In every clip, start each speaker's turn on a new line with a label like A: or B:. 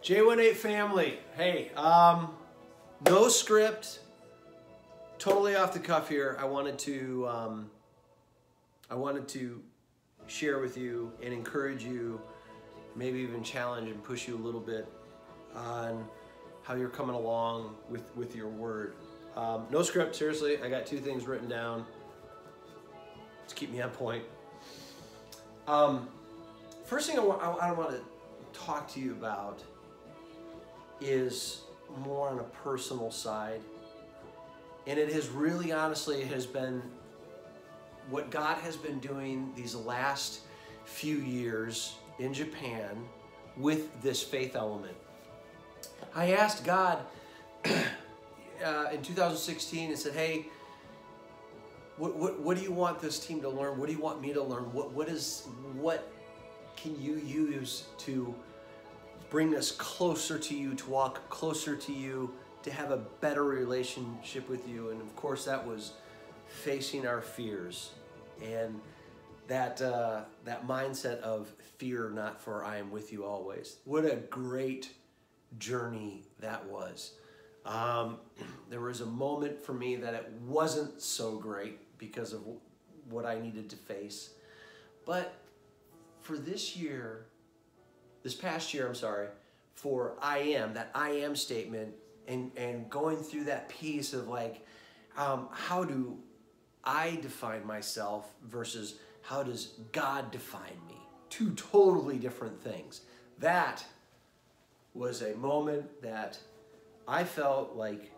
A: J18 family, hey, no script, totally off the cuff here. I wanted to share with you and encourage you, maybe even challenge and push you a little bit on how you're coming along with your word. No script, seriously. I got two things written down to keep me on point. First thing I want to talk to you about is more on a personal side. And it has really, honestly, has been what God has been doing these last few years in Japan with this faith element. I asked God in 2016 and said, hey, what do you want this team to learn? What do you want me to learn? What can you use to bring us closer to you, to walk closer to you, to have a better relationship with you? And of course, that was facing our fears and that mindset of fear not, for I am with you always. What a great journey that was. There was a moment for me that it wasn't so great because of what I needed to face. But for this past year, for I am, that I am statement, and going through that piece of like, how do I define myself versus how does God define me? Two totally different things. That was a moment that I felt like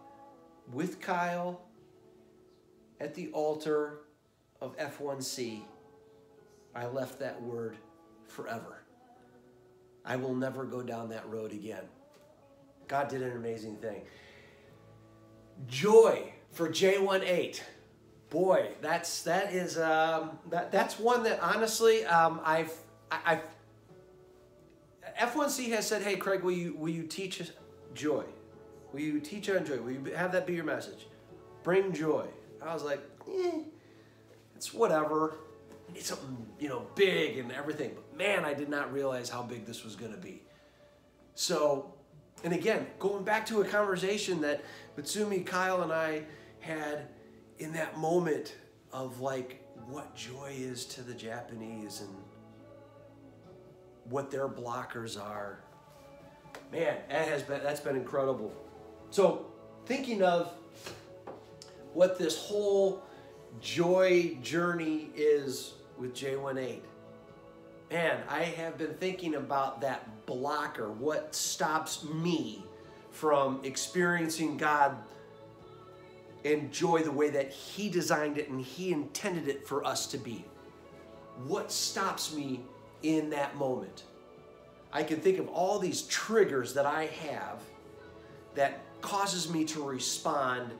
A: with Kyle at the altar of F1C, I left that word forever. I will never go down that road again. God did an amazing thing. Joy for J18. Boy, that's one that honestly F1C has said, hey Craig, will you teach us joy? Will you teach on joy? Will you have that be your message? Bring joy. I was like, it's whatever. It's something, big and everything. But man, I did not realize how big this was going to be. So, and again, going back to a conversation that Mitsumi, Kyle, and I had in that moment of like what joy is to the Japanese and what their blockers are. Man, that's been incredible. So, thinking of what this whole joy journey is with J18. Man, I have been thinking about that blocker, what stops me from experiencing God and joy the way that He designed it and He intended it for us to be. What stops me in that moment? I can think of all these triggers that I have that causes me to respond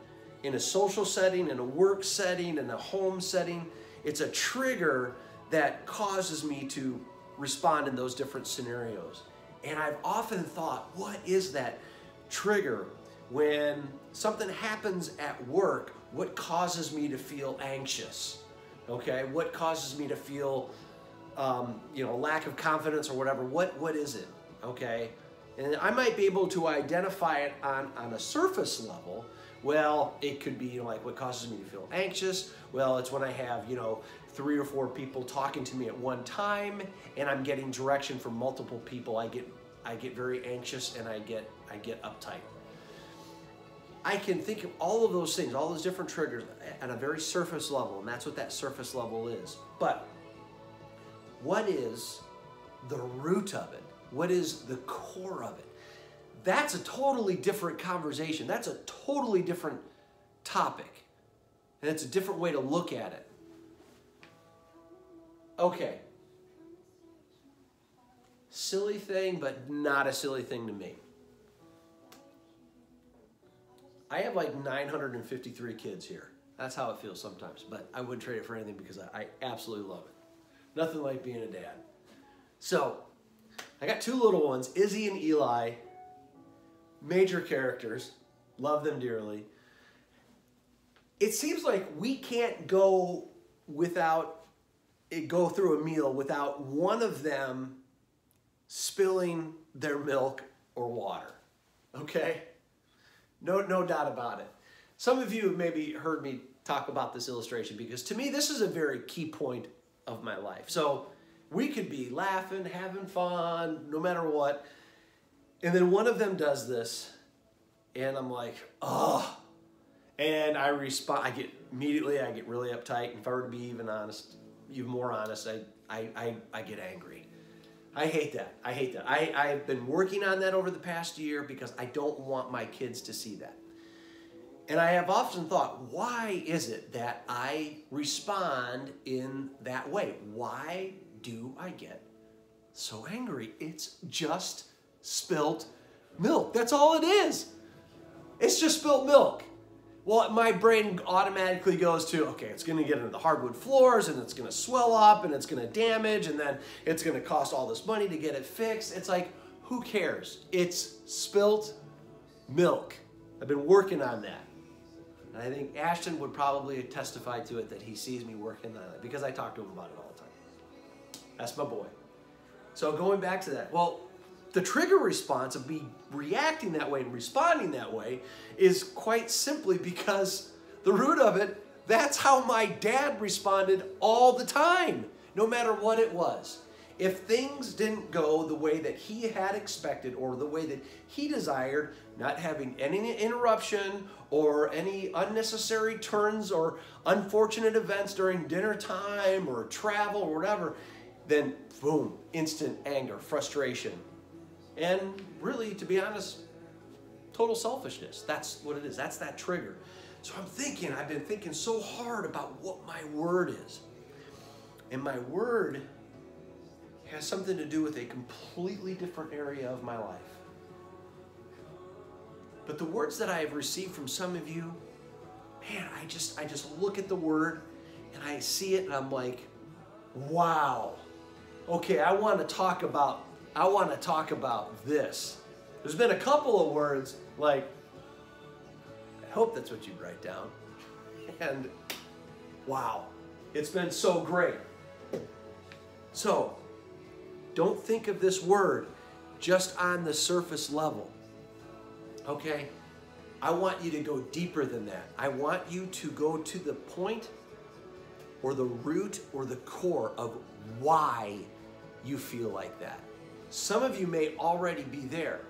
A: in a social setting, in a work setting, in a home setting. It's a trigger that causes me to respond in those different scenarios. And I've often thought, what is that trigger? When something happens at work, what causes me to feel anxious? Okay, what causes me to feel, lack of confidence or whatever? What is it? Okay, and I might be able to identify it on a surface level. Well, it could be like what causes me to feel anxious. Well, it's when I have 3 or 4 people talking to me at one time, and I'm getting direction from multiple people. I get very anxious and I get uptight. I can think of all of those things, all those different triggers at a very surface level, and that's what that surface level is. But what is the root of it? What is the core of it? That's a totally different conversation. That's a totally different topic. And it's a different way to look at it. Okay. Silly thing, but not a silly thing to me. I have like 953 kids here. That's how it feels sometimes. But I wouldn't trade it for anything because I absolutely love it. Nothing like being a dad. So, I got 2 little ones, Izzy and Eli. Major characters. Love them dearly. It seems like we can't go through a meal without one of them spilling their milk or water. Okay? No doubt about it. Some of you have maybe heard me talk about this illustration because to me this is a very key point of my life. So we could be laughing, having fun, no matter what, and then one of them does this and I'm like, oh, and I respond, I get really uptight. If I were to be even more honest, I get angry. I hate that. I've been working on that over the past year because I don't want my kids to see that. And I have often thought, why is it that I respond in that way? Why do I get so angry? It's just spilt milk. That's all it is. It's just spilt milk. Well, my brain automatically goes to, okay, it's going to get into the hardwood floors and it's going to swell up and it's going to damage and then it's going to cost all this money to get it fixed. It's like, who cares? It's spilt milk. I've been working on that. And I think Ashton would probably testify to it that he sees me working on it because I talk to him about it all the time. That's my boy. So going back to that, well, the trigger response of me reacting that way and responding that way is quite simply because the root of it, that's how my dad responded all the time, no matter what it was. If things didn't go the way that he had expected or the way that he desired, not having any interruption or any unnecessary turns or unfortunate events during dinner time or travel or whatever, then boom, instant anger, frustration. And really, to be honest, total selfishness. That's what it is. That's that trigger. So I've been thinking so hard about what my word is. And my word has something to do with a completely different area of my life. But the words that I have received from some of you, man, I just look at the word and I see it and I'm like, wow. Okay, I want to talk about this. There's been a couple of words like, I hope that's what you write down. And wow, it's been so great. So, don't think of this word just on the surface level. Okay? I want you to go deeper than that. I want you to go to the point or the root or the core of why you feel like that. Some of you may already be there.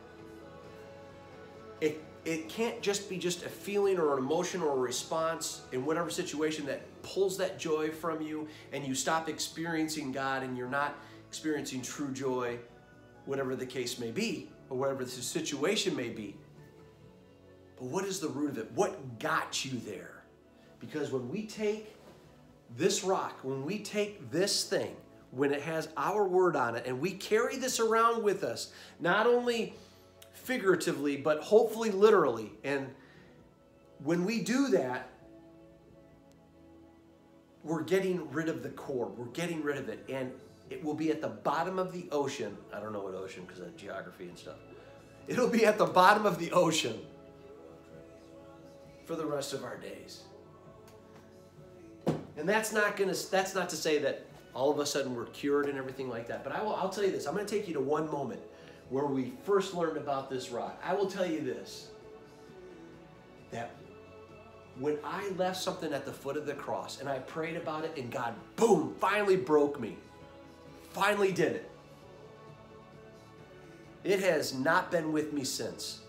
A: It can't just be just a feeling or an emotion or a response in whatever situation that pulls that joy from you and you stop experiencing God and you're not experiencing true joy, whatever the case may be, or whatever the situation may be. But what is the root of it? What got you there? Because when we take this rock, when we take this thing, when it has our word on it, and we carry this around with us, not only figuratively, but hopefully literally, and when we do that, we're getting rid of the core. We're getting rid of it, and it will be at the bottom of the ocean. I don't know what ocean because of geography and stuff. It'll be at the bottom of the ocean for the rest of our days. And that's not to say that all of a sudden we're cured and everything like that. But I'll tell you this. I'm going to take you to one moment where we first learned about this rock. I will tell you this, that when I left something at the foot of the cross and I prayed about it and God, boom, finally broke me. Finally did it. It has not been with me since.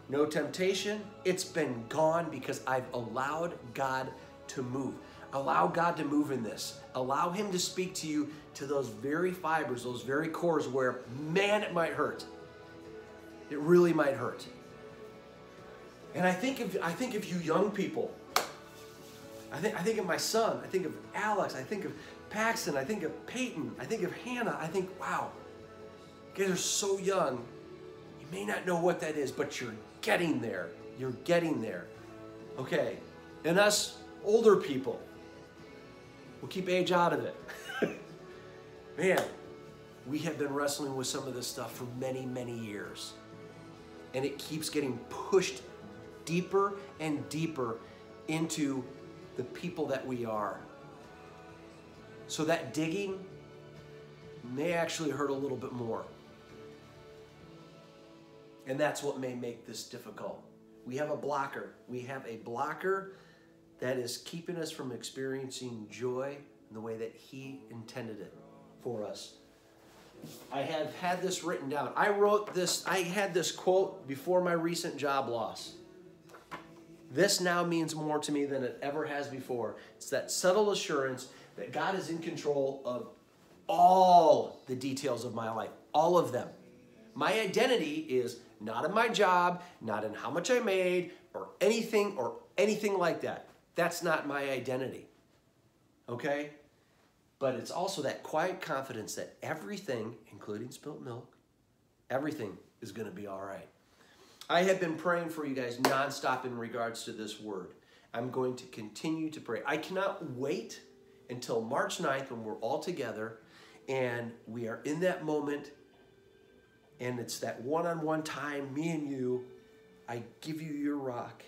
A: No temptation. It's been gone because I've allowed God to move. Allow God to move in this. Allow Him to speak to you to those very fibers, those very cores where, man, it might hurt. It really might hurt. And I think of you young people. I think of my son. I think of Alex. I think of Paxton. I think of Peyton. I think of Hannah. I think, wow, you guys are so young. You may not know what that is, but you're getting there. You're getting there. Okay. And us older people, we'll keep age out of it. Man, we have been wrestling with some of this stuff for many, many years. And it keeps getting pushed deeper and deeper into the people that we are. So that digging may actually hurt a little bit more. And that's what may make this difficult. We have a blocker. We have a blocker that is keeping us from experiencing joy in the way that He intended it for us. I have had this written down. I had this quote before my recent job loss. This now means more to me than it ever has before. It's that subtle assurance that God is in control of all the details of my life, all of them. My identity is not in my job, not in how much I made, or anything like that. That's not my identity. Okay? But it's also that quiet confidence that everything, including spilt milk, everything is going to be all right. I have been praying for you guys nonstop in regards to this word. I'm going to continue to pray. I cannot wait until March 9th when we're all together and we are in that moment and it's that one-on-one time, me and you. I give you your rock,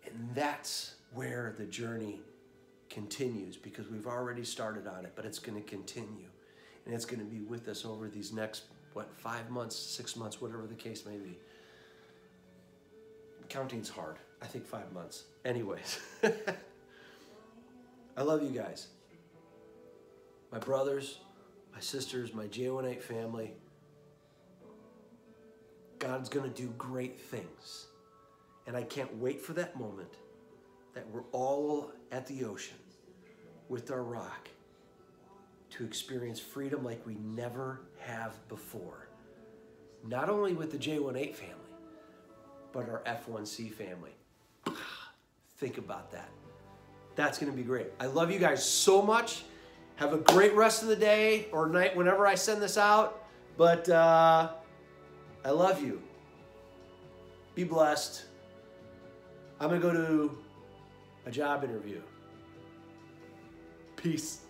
A: and that's where the journey continues, because we've already started on it, but it's going to continue, and it's going to be with us over these next, 5 months, 6 months, whatever the case may be. Counting's hard. I think 5 months. Anyways, I love you guys. My brothers, my sisters, my J18 family. God's going to do great things. And I can't wait for that moment that we're all at the ocean with our rock to experience freedom like we never have before. Not only with the J18 family, but our F1C family. Think about that. That's going to be great. I love you guys so much. Have a great rest of the day or night whenever I send this out. But I love you. Be blessed. I'm going to go to a job interview. Peace.